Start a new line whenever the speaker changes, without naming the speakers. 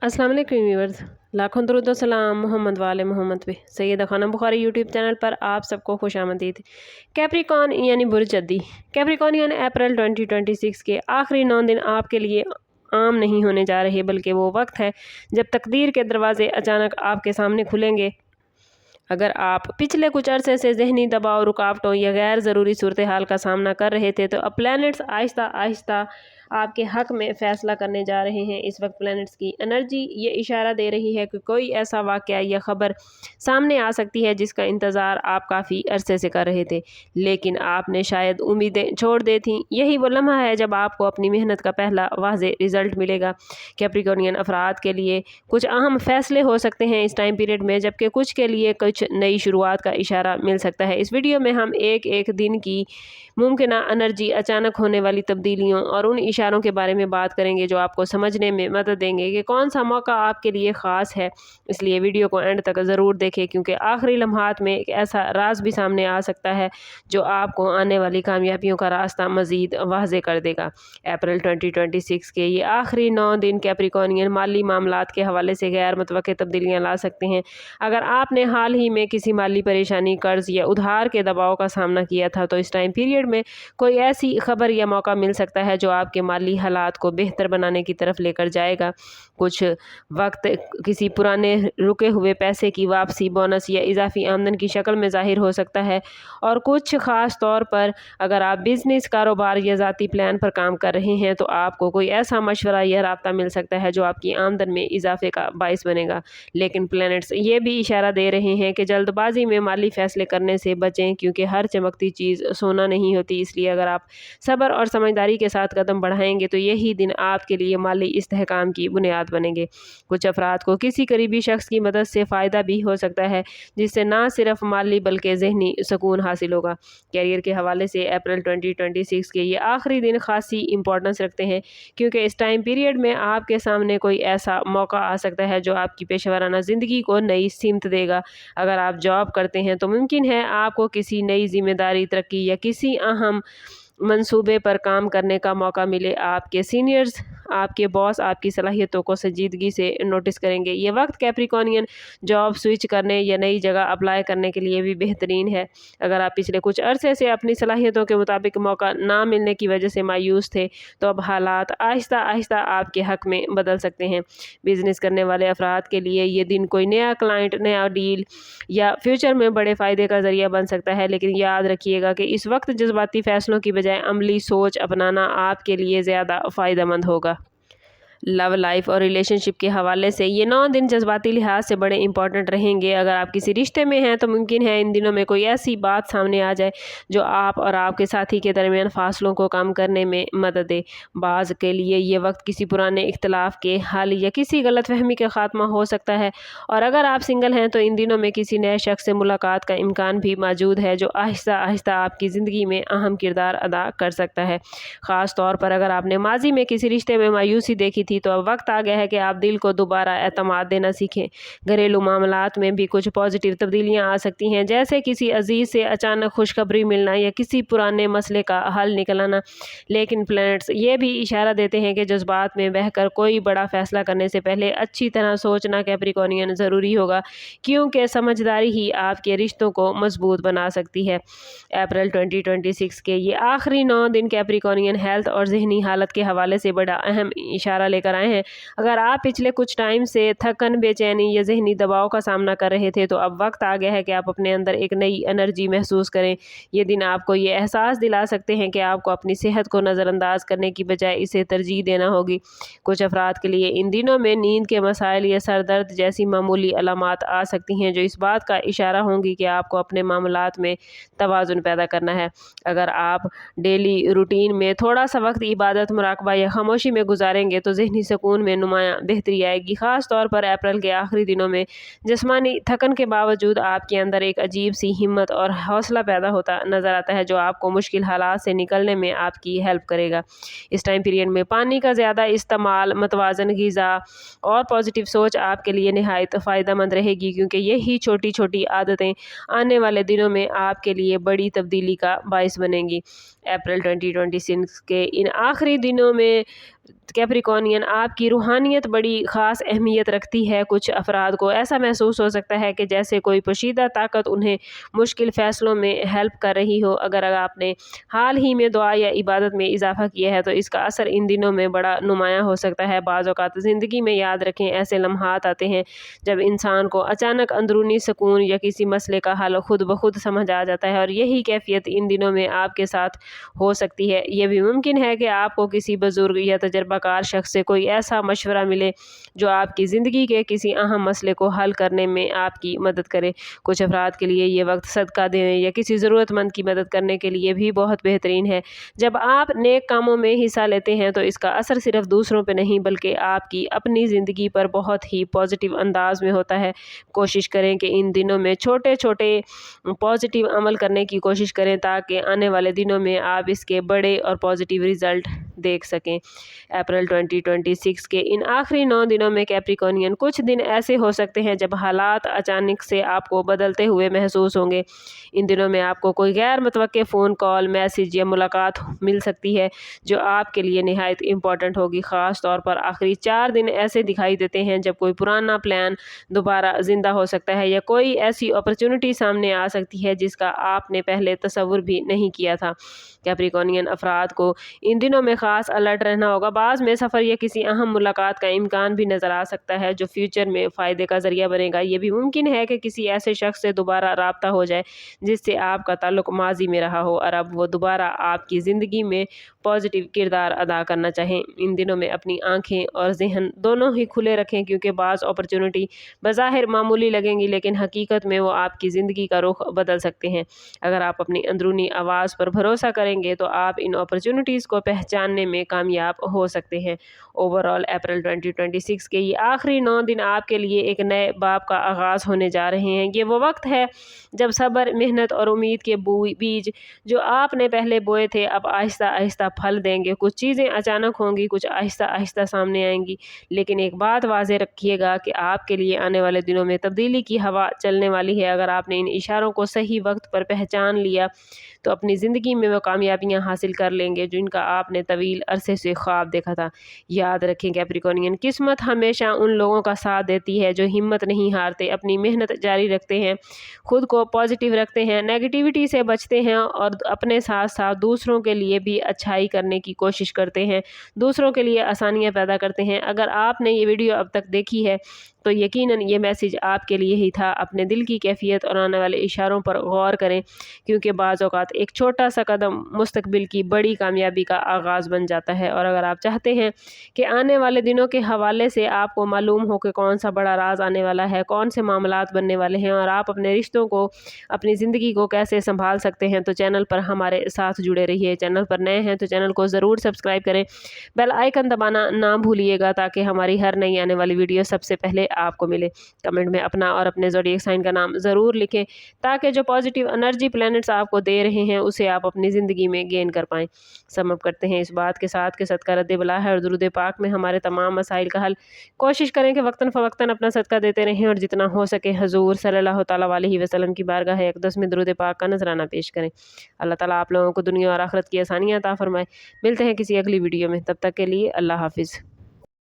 अस्सलाम वालेकुम व्यूअर्स, लाखों दरूद व सलाम मोहम्मद वाले मोहम्मद पे। सैयदा खानम बुखारी यूट्यूब चैनल पर आप सबको खुश आमदीद। कैप्रिकॉन यानी बुर्ज जद्दी। कैप्रिकॉन यानी अप्रैल 2026 के आखिरी 9 दिन आपके लिए आम नहीं होने जा रहे, बल्कि वो वक्त है जब तकदीर के दरवाजे अचानक आपके सामने खुलेंगे। अगर आप पिछले कुछ अरसे से ज़हनी दबाव, रुकावटों या गैर ज़रूरी सूरत हाल का सामना कर रहे थे, तो अब प्लैनेट्स आहिस्ता आहिस्ता आपके हक़ में फ़ैसला करने जा रहे हैं। इस वक्त प्लैनेट्स की एनर्जी ये इशारा दे रही है कि कोई ऐसा वाक़या या ख़बर सामने आ सकती है जिसका इंतज़ार आप काफ़ी अरसे से कर रहे थे, लेकिन आपने शायद उम्मीदें छोड़ दी थीं। यही वो लम्हा है जब आपको अपनी मेहनत का पहला वाज़ेह रिज़ल्ट मिलेगा। कैप्रिकॉर्नियन अफराद के लिए कुछ अहम फ़ैसले हो सकते हैं इस टाइम पीरियड में, जबकि कुछ के लिए कुछ नई शुरुआत का इशारा मिल सकता है। इस वीडियो में हम एक एक दिन की मुमकिन एनर्जी, अचानक होने वाली तब्दीलियों और उन इशारों के बारे में बात करेंगे जो आपको समझने में मदद देंगे कि कौन सा मौका आपके लिए ख़ास है। इसलिए वीडियो को एंड तक ज़रूर देखें, क्योंकि आखिरी लम्हात में एक ऐसा राज भी सामने आ सकता है जो आपको आने वाली कामयाबियों का रास्ता मज़ीद वाज़ेह कर देगा। अप्रैल 2026 के ये आखिरी 9 दिन कैप्रिकॉर्नियन माली मामलात के हवाले से गैर मुतवक्के तब्दीलियाँ ला सकते हैं। अगर आपने हाल ही में किसी माली परेशानी, कर्ज या उधार के दबाव का सामना किया था, तो इस टाइम पीरियड में कोई ऐसी खबर या मौका मिल सकता है जो आपके माली हालात को बेहतर बनाने की तरफ लेकर जाएगा। कुछ वक्त किसी पुराने रुके हुए पैसे की वापसी, बोनस या इजाफी आमदन की शक्ल में ज़ाहिर हो सकता है। और कुछ ख़ास तौर पर अगर आप बिजनेस, कारोबार या ज़ाती प्लान पर काम कर रहे हैं, तो आपको कोई ऐसा मशवरा या राब्ता मिल सकता है जो आपकी आमदन में इजाफे का बाइस बनेगा। लेकिन प्लैनेट्स ये भी इशारा दे रहे हैं कि जल्दबाजी में माली फैसले करने से बचें, क्योंकि हर चमकती चीज़ सोना नहीं होती। इसलिए अगर आप सब्र और समझदारी के साथ कदम बढ़ाएंगे, तो यही दिन आपके लिए माली इस्तेहकाम की बुनियाद बनेंगे। कुछ अफराद को किसी करीबी शख्स की मदद से फ़ायदा भी हो सकता है, जिससे ना सिर्फ माली बल्कि ज़हनी सुकून हासिल होगा। कैरियर के हवाले से अप्रैल 2026 के ये आखिरी दिन खासी इंपॉर्टेंस रखते हैं, क्योंकि इस टाइम पीरियड में आपके सामने कोई ऐसा मौका आ सकता है जो आपकी पेशेवराना ज़िंदगी को नई सिमत देगा। अगर आप जॉब करते हैं, तो मुमकिन है आपको किसी नई जिम्मेदारी, तरक्की या किसी अहम मंसूबे पर काम करने का मौका मिले। आपके सीनियर्स, आपके बॉस आपकी सलाहियतों को संजीदगी से नोटिस करेंगे। ये वक्त कैप्रिकॉर्नियन जॉब स्विच करने या नई जगह अप्लाई करने के लिए भी बेहतरीन है। अगर आप पिछले कुछ अरसे से अपनी सलाहियतों के मुताबिक मौका ना मिलने की वजह से मायूस थे, तो अब हालात आहिस्ता आहिस्ता आपके हक़ में बदल सकते हैं। बिजनेस करने वाले अफराद के लिए ये दिन कोई नया क्लाइंट, नया डील या फ्यूचर में बड़े फ़ायदे का ज़रिया बन सकता है। लेकिन याद रखिएगा कि इस वक्त जज्बाती फ़ैसलों की बजाय अमली सोच अपनाना आपके लिए ज़्यादा फ़ायदेमंद होगा। लव लाइफ और रिलेशनशिप के हवाले से ये 9 दिन जज्बाती लिहाज से बड़े इंपॉर्टेंट रहेंगे। अगर आप किसी रिश्ते में हैं, तो मुमकिन है इन दिनों में कोई ऐसी बात सामने आ जाए जो आप और आपके साथी के दरमियान फासलों को कम करने में मदद दे। बाज़ के लिए ये वक्त किसी पुराने इख्तलाफ के हल या किसी गलतफहमी का खात्मा हो सकता है। और अगर आप सिंगल हैं, तो इन दिनों में किसी नए शख्स से मुलाकात का इम्कान भी मौजूद है, जो आहिस्ता आहिस्ता आपकी ज़िंदगी में अहम किरदार अदा कर सकता है। ख़ास तौर पर अगर आपने माजी में किसी रिश्ते में मायूसी देखी थी, तो अब वक्त आ गया है कि आप दिल को दोबारा एतमाद देना सीखें। घरेलू मामलात में भी कुछ पॉजिटिव तब्दीलियां आ सकती हैं, जैसे किसी अजीज़ से अचानक खुशखबरी मिलना या किसी पुराने मसले का हल निकलना। लेकिन प्लैनेट्स ये भी इशारा देते हैं कि जज्बात में बहकर कोई बड़ा फैसला करने से पहले अच्छी तरह सोचना कैप्रिकॉर्नियन ज़रूरी होगा, क्योंकि समझदारी ही आपके रिश्तों को मजबूत बना सकती है। अप्रैल 2026 के ये आखिरी 9 दिन कैप्रिकॉर्नियन हेल्थ और जहनी हालत के हवाले से बड़ा अहम इशारा लेकर आए हैं। अगर आप पिछले कुछ टाइम से थकन, बेचैनी या जहनी दबाव का सामना कर रहे थे, तो अब वक्त आ गया है कि आप अपने अंदर एक नई एनर्जी महसूस करें। ये दिन आपको ये एहसास दिला सकते हैं कि आपको अपनी सेहत को नज़रअंदाज करने की बजाय इसे तरजीह देना होगी। कुछ अफराद के लिए इन दिनों में नींद के मसाइल या सर दर्द जैसी मामूली अलामात आ सकती हैं, जो इस बात का इशारा होंगी कि आपको अपने मामलात में तवाज़ुन पैदा करना है। अगर आप डेली रूटीन में थोड़ा सा वक्त इबादत, मुराकबा या खामोशी में गुजारेंगे, तो ज़हनी सुकून में नुमाया बेहतरी आएगी। ख़ास तौर पर अप्रैल के आखिरी दिनों में जिस्मानी थकन के बावजूद आपके अंदर एक अजीब सी हिम्मत और हौसला पैदा होता नज़र आता है, जो आपको मुश्किल हालात से निकलने में आपकी हेल्प करेगा। इस टाइम पीरियड में पानी का ज़्यादा इस्तेमाल, मतवाज़न ग़िज़ा और पॉजिटिव सोच आपके लिए निहायत फ़ायदेमंद रहेगी, क्योंकि यही छोटी छोटी आदतें आने वाले दिनों में आपके लिए बड़ी तब्दीली का बाइस बनेंगी। अप्रैल 2026 के इन आखिरी दिनों में कैप्रिकॉर्नियन कैप्रिकॉर्नियन, आपकी रूहानियत बड़ी ख़ास अहमियत रखती है। कुछ अफराद को ऐसा महसूस हो सकता है कि जैसे कोई पोशीदा ताकत उन्हें मुश्किल फ़ैसलों में हेल्प कर रही हो। अगर आपने हाल ही में दुआ या इबादत में इजाफ़ा किया है तो इसका असर इन दिनों में बड़ा नुमायाँ हो सकता है। बाज़ औक़ात ज़िंदगी में, याद रखें, ऐसे लम्हात आते हैं जब इंसान को अचानक अंदरूनी सुकून या किसी मसले का हल खुद ब खुद समझ आ जाता है, और यही कैफियत इन दिनों में आपके साथ हो सकती है। ये भी मुमकिन है कि आपको किसी बुजुर्ग या तजर्बाकार शख्स से कोई ऐसा मशवरा मिले जो आपकी ज़िंदगी के किसी अहम मसले को हल करने में आपकी मदद करे। कुछ अफराद के लिए ये वक्त सदका देने या किसी ज़रूरतमंद की मदद करने के लिए भी बहुत बेहतरीन है। जब आप नेक कामों में हिस्सा लेते हैं तो इसका असर सिर्फ दूसरों पर नहीं बल्कि आपकी अपनी ज़िंदगी पर बहुत ही पॉजिटिव अंदाज में होता है। कोशिश करें कि इन दिनों में छोटे छोटे पॉजिटिव अमल करने की कोशिश करें ताकि आने वाले दिनों में आप इसके बड़े और पॉजिटिव रिज़ल्ट देख सकें। अप्रैल 2026 के इन आखिरी 9 दिनों में कैप्रिकॉर्नियन, कुछ दिन ऐसे हो सकते हैं जब हालात अचानक से आपको बदलते हुए महसूस होंगे। इन दिनों में आपको कोई गैर मुतवक्के फ़ोन कॉल, मैसेज या मुलाकात मिल सकती है जो आपके लिए निहायत इम्पॉर्टेंट होगी। ख़ास तौर पर आखिरी 4 दिन ऐसे दिखाई देते हैं जब कोई पुराना प्लान दोबारा ज़िंदा हो सकता है या कोई ऐसी अपॉर्चुनिटी सामने आ सकती है जिसका आपने पहले तसव्वुर भी नहीं किया था। कैप्रिकॉर्नियन अफराद को इन दिनों में ख़ास अलर्ट रहना होगा। बाज़ में सफ़र या किसी अहम मुलाकात का इम्कान भी नज़र आ सकता है जो फ्यूचर में फ़ायदे का ज़रिया बनेगा। ये भी मुमकिन है कि किसी ऐसे शख्स से दोबारा राब्ता हो जाए जिससे आपका ताल्लुक़ माजी में रहा हो और अब वो दोबारा आपकी ज़िंदगी में पॉजिटिव किरदार अदा करना चाहें। इन दिनों में अपनी आँखें और ज़हन दोनों ही खुले रखें क्योंकि बाज़ अपॉर्चुनिटी बज़ाहिर मामूली लगेंगी लेकिन हकीकत में वो आपकी ज़िंदगी का रुख बदल सकते हैं। अगर आप अपनी अंदरूनी आवाज़ पर भरोसा करेंगे तो आप इन अपॉर्चुनिटीज़ को पहचानने में कामयाब हो सकते हैं। ओवरऑल अप्रैल 2026 के ये आखिरी 9 दिन आपके लिए एक नए बाब का आगाज़ होने जा रहे हैं। ये वो वक्त है जब सब्र, मेहनत और उम्मीद के बीज जो आपने पहले बोए थे अब आहिस्ता आहिस्ता फल देंगे। कुछ चीज़ें अचानक होंगी, कुछ आहिस्ता आहिस्ता सामने आएंगी, लेकिन एक बात वाज़े रखिएगा कि आपके लिए आने वाले दिनों में तब्दीली की हवा चलने वाली है। अगर आपने इन इशारों को सही वक्त पर पहचान लिया तो अपनी ज़िंदगी में वो कामयाबियाँ हासिल कर लेंगे जिनका आपने तवील अरसे से ख्वाब देखा था। याद रखें कैप्रिकॉर्नियन, किस्मत हमेशा उन लोगों का साथ देती है जो हिम्मत नहीं हारते, अपनी मेहनत जारी रखते हैं, खुद को पॉजिटिव रखते हैं, नेगेटिविटी से बचते हैं और अपने साथ साथ दूसरों के लिए भी अच्छाई करने की कोशिश करते हैं, दूसरों के लिए आसानियाँ पैदा करते हैं। अगर आपने ये वीडियो अब तक देखी है तो यकीनन ये मैसेज आपके लिए ही था। अपने दिल की कैफियत और आने वाले इशारों पर गौर करें क्योंकि बाज़ औक़ात एक छोटा सा कदम मुस्तकबिल की बड़ी कामयाबी का आगाज़ बन जाता है। और अगर आप चाहते हैं कि आने वाले दिनों के हवाले से आपको मालूम हो कि कौन सा बड़ा राज आने वाला है, कौन से मामलात बनने वाले हैं और आप अपने रिश्तों को, अपनी ज़िंदगी को कैसे संभाल सकते हैं, तो चैनल पर हमारे साथ जुड़े रहिए। चैनल पर नए हैं तो चैनल को ज़रूर सब्सक्राइब करें, बेल आइकन दबाना ना भूलिएगा ताकि हमारी हर नई आने वाली वीडियो सबसे पहले आपको मिले। कमेंट में अपना और अपने ज़ोडिएक साइन का नाम ज़रूर लिखें ताकि जो पॉजिटिव एनर्जी प्लैनेट्स आपको दे रहे हैं उसे आप अपनी ज़िंदगी में गेन कर पाएँ। सम अप करते हैं इस बात के साथ कि सदका रद्द बला है और दुरूद पाक में हमारे तमाम मसाइल का हल। कोशिश करें कि वक्तन फ़वक्तन अपना सदका देते रहें और जितना हो सके हुज़ूर सल्लल्लाहु तआला अलैहि वसल्लम की बारगाह अक़दस में दुरूद पाक का नजराना पेश करें। अल्लाह ताला आप लोगों को दुनिया और आखिरत की आसानियाँ अता फरमाए। मिलते हैं किसी अगली वीडियो में, तब तक के लिए अल्लाह हाफ़िज़।